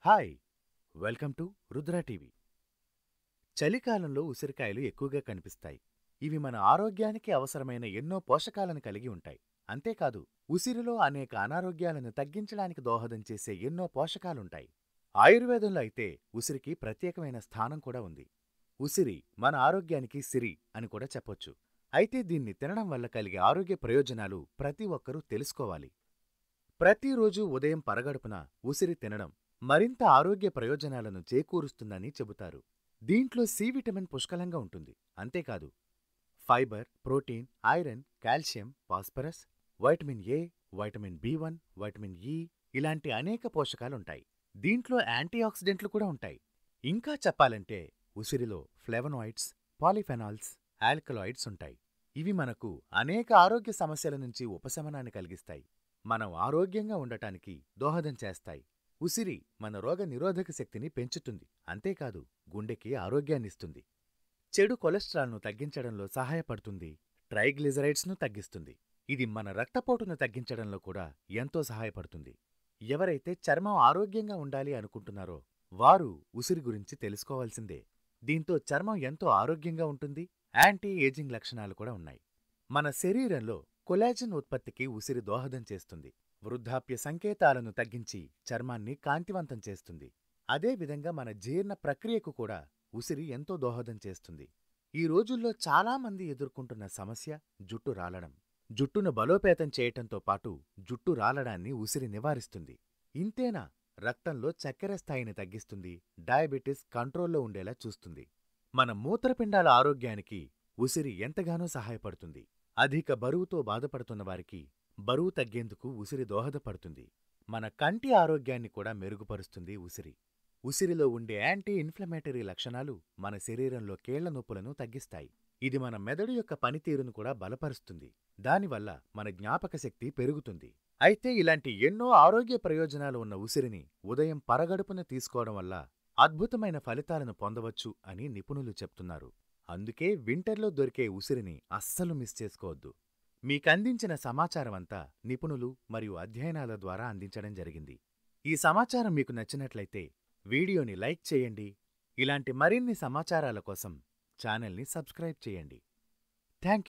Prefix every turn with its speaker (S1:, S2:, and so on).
S1: Hi welcome to Rudra TV. చలికాలంలో ఉసిరికాయలు ఎక్కువగా కనిపిస్తాయి. ఇవి మన ఆరోగ్యానికి అవసరమైన ఎన్నో పోషకాలను కలిగి ఉంటాయి. అంతేకాదు, ఉసిరిలో అనేక అనారోగ్యాలను తగ్గించడానికి దోహదం చేసే ఎన్నో పోషకాలుంటాయి. ఆయుర్వేదంలో అయితే ఉసిరికి ప్రత్యేకమైన స్థానం కూడా ఉంది. ఉసిరి మన ఆరోగ్యానికి సిరి అని కూడా చెప్పొచ్చు. అయితే దీన్ని తినడం వల్ల కలిగే ఆరోగ్య ప్రయోజనాలు ప్రతి ఒక్కరూ తెలుసుకోవాలి. ప్రతిరోజు ఉదయం పరగడుపున ఉసిరి తినడం మరింత ఆరోగ్య ప్రయోజనాలను చేకూరుస్తుందని చెబుతారు. దీంట్లో సి విటమిన్ పుష్కలంగా ఉంటుంది. అంతేకాదు, fibre, protein, iron, calcium, phosphorus, vitamin A, vitamin బి1, వైటమిన్ ఇ ఇలాంటి అనేక పోషకాలుంటాయి. దీంట్లో యాంటీఆక్సిడెంట్లు కూడా ఉంటాయి. ఇంకా చెప్పాలంటే ఉసిరిలో ఫ్లేవనాయిడ్స్, పాలిఫెనాల్స్, ఆల్కలాయిడ్స్ ఉంటాయి. ఇవి మనకు అనేక ఆరోగ్య సమస్యల నుంచి ఉపశమనాన్ని కలిగిస్తాయి. మనం ఆరోగ్యంగా ఉండటానికి దోహదం చేస్తాయి. ఉసిరి మన రోగ నిరోధక శక్తిని పెంచుతుంది. అంతేకాదు, గుండెకి ఆరోగ్యాన్నిస్తుంది. చెడు కొలెస్ట్రాల్ను తగ్గించడంలో సహాయపడుతుంది. ట్రైగ్లిజరైడ్స్ను తగ్గిస్తుంది. ఇది మన రక్తపోటును తగ్గించడంలో కూడా ఎంతో సహాయపడుతుంది. ఎవరైతే చర్మం ఆరోగ్యంగా ఉండాలి అనుకుంటున్నారో వారు ఉసిరి గురించి తెలుసుకోవాల్సిందే. దీంతో చర్మం ఎంతో ఆరోగ్యంగా ఉంటుంది. యాంటీ ఏజింగ్ లక్షణాలు కూడా ఉన్నాయి. మన శరీరంలో కొలాజిన్ ఉత్పత్తికి ఉసిరి దోహదం చేస్తుంది. వృద్ధాప్య సంకేతాలను తగ్గించి చర్మాన్ని కాంతివంతం చేస్తుంది. అదేవిధంగా మన జీర్ణ ప్రక్రియకు కూడా ఉసిరి ఎంతో దోహదం చేస్తుంది. ఈ రోజుల్లో చాలామంది ఎదుర్కొంటున్న సమస్య జుట్టు రాలడం. జుట్టును బలోపేతం చేయటంతో పాటు జుట్టు రాలడాన్ని ఉసిరి నివారిస్తుంది. ఇంతేనా, రక్తంలో చక్కెర స్థాయిని తగ్గిస్తుంది. డయాబెటిస్ కంట్రోల్లో ఉండేలా చూస్తుంది. మన మూత్రపిండాల ఆరోగ్యానికి ఉసిరి ఎంతగానో సహాయపడుతుంది. అధిక బరువుతో బాధపడుతున్న వారికి బరువు తగ్గేందుకు ఉసిరి దోహదపడుతుంది. మన కంటి ఆరోగ్యాన్ని కూడా మెరుగుపరుస్తుంది ఉసిరి. ఉసిరిలో ఉండే యాంటీ ఇన్ఫ్లమేటరీ లక్షణాలు మన శరీరంలో కీళ్ల నొప్పులను తగ్గిస్తాయి. ఇది మన మెదడు యొక్క పనితీరును కూడా బలపరుస్తుంది. దానివల్ల మన జ్ఞాపక శక్తి పెరుగుతుంది. అయితే ఇలాంటి ఎన్నో ఆరోగ్య ప్రయోజనాలు ఉన్న ఉసిరిని ఉదయం పరగడుపున తీసుకోవడం వల్ల అద్భుతమైన ఫలితాలను పొందవచ్చు అని నిపుణులు చెప్తున్నారు. అందుకే వింటర్లో దొరికే ఉసిరిని అస్సలు మిస్ చేసుకోవద్దు. మీకందించిన సమాచారమంతా నిపుణులు మరియు అధ్యయనాల ద్వారా అందించడం జరిగింది. ఈ సమాచారం మీకు నచ్చినట్లయితే వీడియోని లైక్ చేయండి. ఇలాంటి మరిన్ని సమాచారాల కోసం ఛానల్ని సబ్స్క్రైబ్ చేయండి. థ్యాంక్